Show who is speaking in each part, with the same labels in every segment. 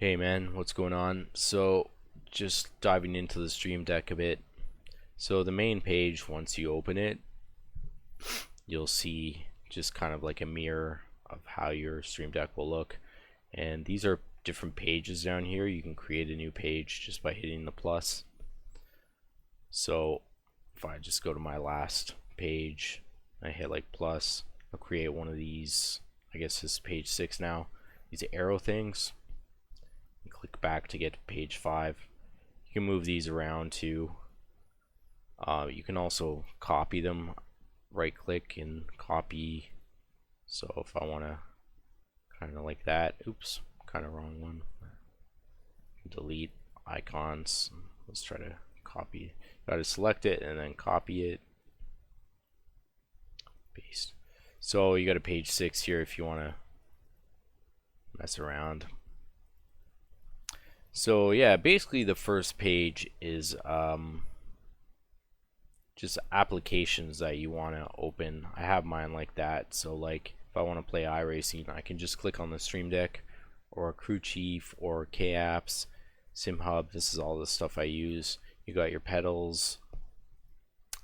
Speaker 1: Hey man, what's going on? So, just diving into the Stream Deck a bit. So, the main page, once you open it, you'll see just kind of like a mirror of how your Stream Deck will look. And these are different pages down here. You can create a new page just by hitting the plus. So, if I just go to my last page, I hit like plus, I'll create one of these. I guess this is page 6 now. These arrow things. Click back to get to page 5. You can move these around too. You can also copy them. Right click and copy. So if I want to kind of like that, oops, kind of wrong one. Delete icons. Let's try to copy. Got to select it and then copy it. Paste. So you got a page 6 here if you want to mess around. So yeah, basically the first page is just applications that you want to open. I have mine like that. So like if I want to play iRacing, I can just click on the Stream Deck or Crew Chief or KApps, SimHub. This is all the stuff I use. You got your pedals,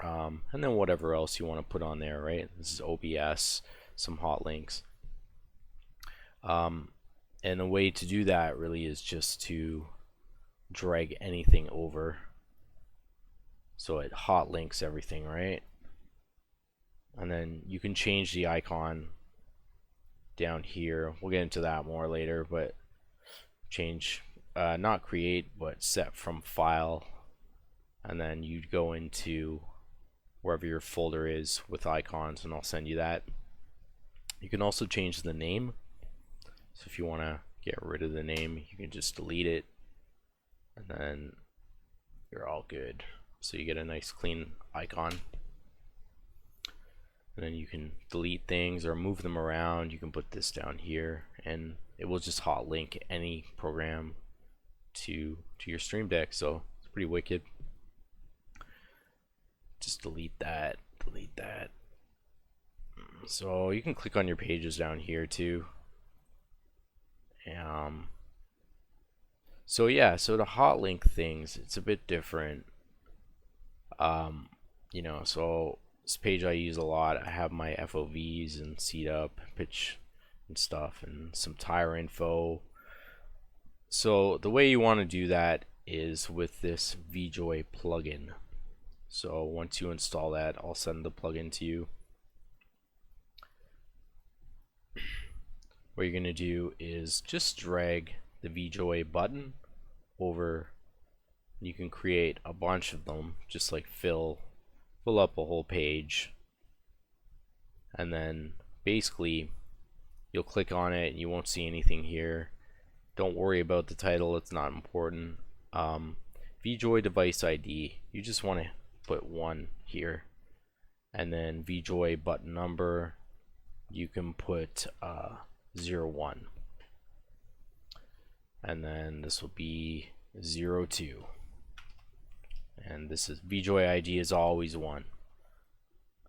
Speaker 1: and then whatever else you want to put on there, right? This is OBS, some hot links. And the way to do that really is just to drag anything over. So it hot links everything, right? And then you can change the icon down here. We'll get into that more later, but change, not create, but set from file. And then you'd go into wherever your folder is with icons, and I'll send you that. You can also change the name. So if you want to get rid of the name, you can just delete it, and then you're all good. So you get a nice clean icon. And then you can delete things or move them around. You can put this down here, and it will just hot link any program to your Stream Deck. So it's pretty wicked. Just delete that, delete that. So you can click on your pages down here too. So yeah, so the hot link things, it's a bit different. You know, so this page I use a lot. I have my FOVs and seat up, pitch and stuff, and some tire info. So the way you want to do that is with this VJoy plugin. So once you install that, I'll send the plugin to you. What you're going to do is just drag the VJoy button over. You can create a bunch of them, just like fill up a whole page, and then basically you'll click on it and you won't see anything here. Don't worry about the title, it's not important. VJoy device ID, you just want to put 1 here, and then VJoy button number, you can put 01, and then this will be 02, and this is VJoy ID is always 1,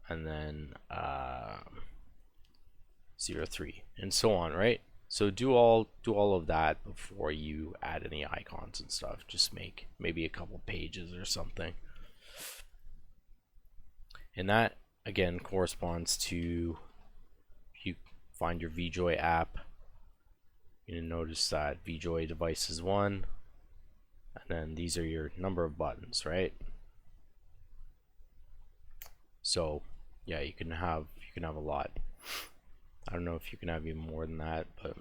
Speaker 1: and then 03, and so on, right? So do all of that before you add any icons and stuff. Just make maybe a couple pages or something, and that again corresponds to, if you find your VJoy app, you're gonna notice that VJoy device is 1, and then these are your number of buttons, right? So yeah, you can have a lot. I don't know if you can have even more than that, but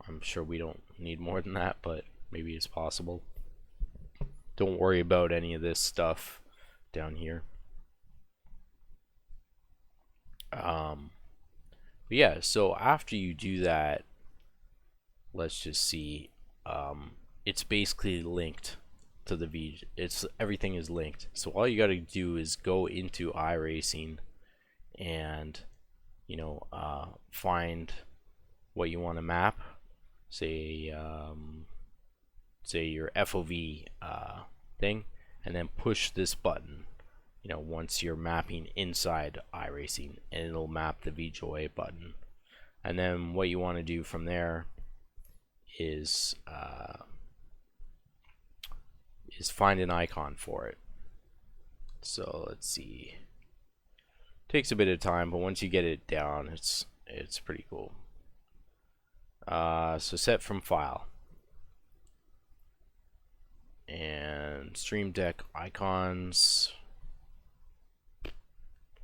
Speaker 1: I'm sure we don't need more than that, but maybe it's possible. Don't worry about any of this stuff down here. But yeah, so after you do that, let's just see, it's basically linked to the everything is linked. So all you got to do is go into iRacing and find what you want to map. Say your FOV thing, and then push this button. Once you're mapping inside iRacing, and it'll map the VJoy button. And then what you want to do from there is is find an icon for it. So let's see. Takes a bit of time, but once you get it down, it's pretty cool. So set from file and Stream Deck icons,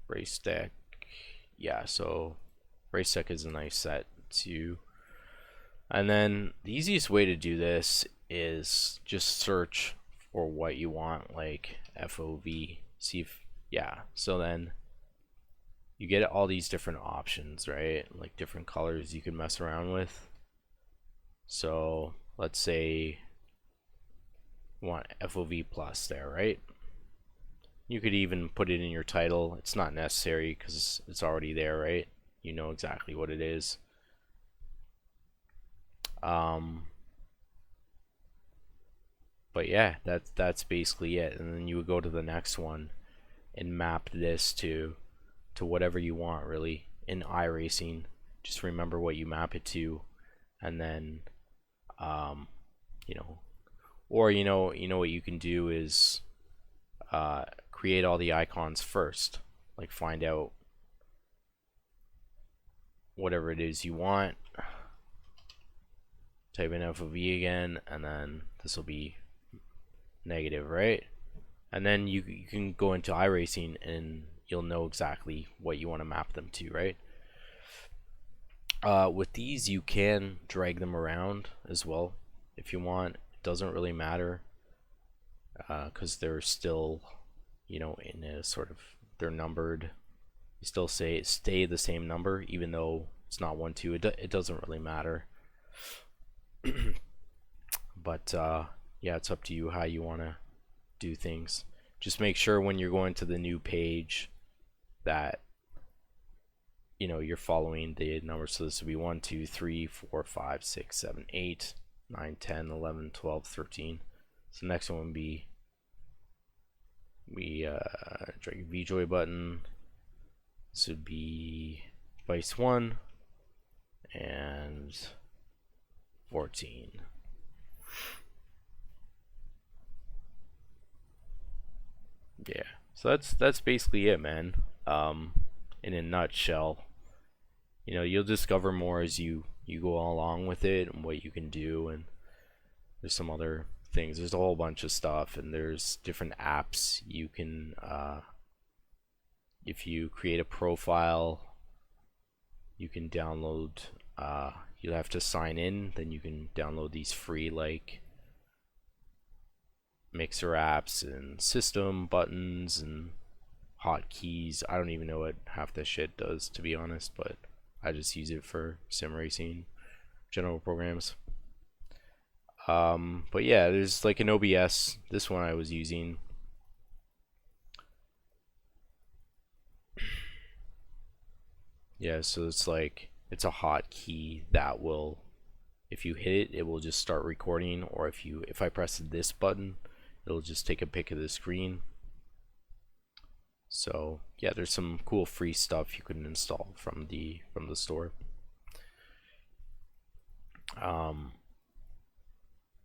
Speaker 1: race deck. Yeah, so race deck is a nice set too. And then the easiest way to do this is just search for what you want, like FOV. See if, yeah, so then you get all these different options, right? Like different colors you can mess around with. So let's say you want FOV plus there, right? You could even put it in your title. It's not necessary because it's already there, right? You know exactly what it is. But yeah, that's basically it. And then you would go to the next one and map this to whatever you want, really. In iRacing, just remember what you map it to, and then you know, or you know what you can do is create all the icons first. Like find out whatever it is you want, type in FOV again, and then this will be negative, right? And then you can go into iRacing and you'll know exactly what you want to map them to, right? With these, you can drag them around as well if you want. It doesn't really matter because they're still, you know, in a sort of, they're numbered. You still stay the same number even though it's not 1, 2. It doesn't really matter. But yeah, it's up to you how you want to do things. Just make sure when you're going to the new page that you know you're following the numbers. So this would be 1, 2, 3, 4, 5, 6, 7, 8, 9, 10, 11, 12, 13. So the next one would be drag VJoy button. This would be Vice 1 and 14. Yeah, so that's basically it, man. In a nutshell, you know, you'll discover more as you go along with it and what you can do, and there's some other things. There's a whole bunch of stuff, and there's different apps you can if you create a profile, you can download. You'll have to sign in, then you can download these free like mixer apps and system buttons and hotkeys. I don't even know what half this shit does, to be honest, but I just use it for sim racing general programs. But yeah, there's like an OBS. This one I was using. Yeah, so it's like it's a hotkey that will, if you hit it, it will just start recording, or if I press this button, it'll just take a pic of the screen. So yeah, there's some cool free stuff you can install from the store.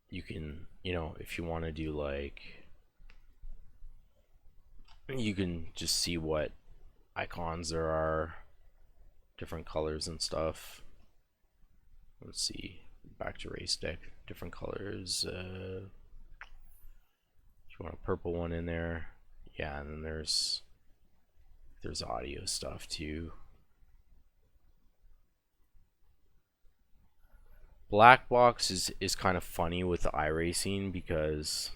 Speaker 1: You can, you know, if you want to do like, you can just see what icons there are, different colors and stuff. Let's see, back to race deck, different colors. You want a purple one in there, yeah, and then there's audio stuff too. Black box is kind of funny with the iRacing because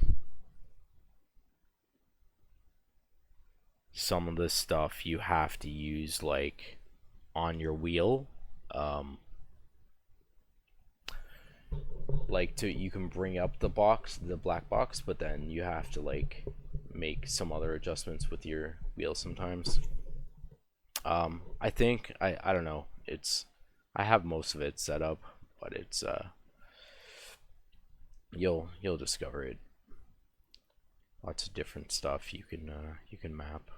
Speaker 1: some of this stuff you have to use like on your wheel. Like you can bring up the black box, but then you have to like make some other adjustments with your wheel sometimes. I think I don't know. I have most of it set up, but it's you'll discover it. Lots of different stuff you can map.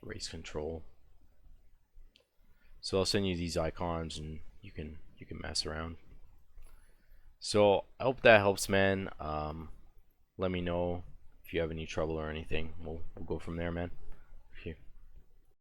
Speaker 1: Race control. So I'll send you these icons and you can mess around. So I hope that helps, man. let me know if you have any trouble or anything. We'll go from there, man.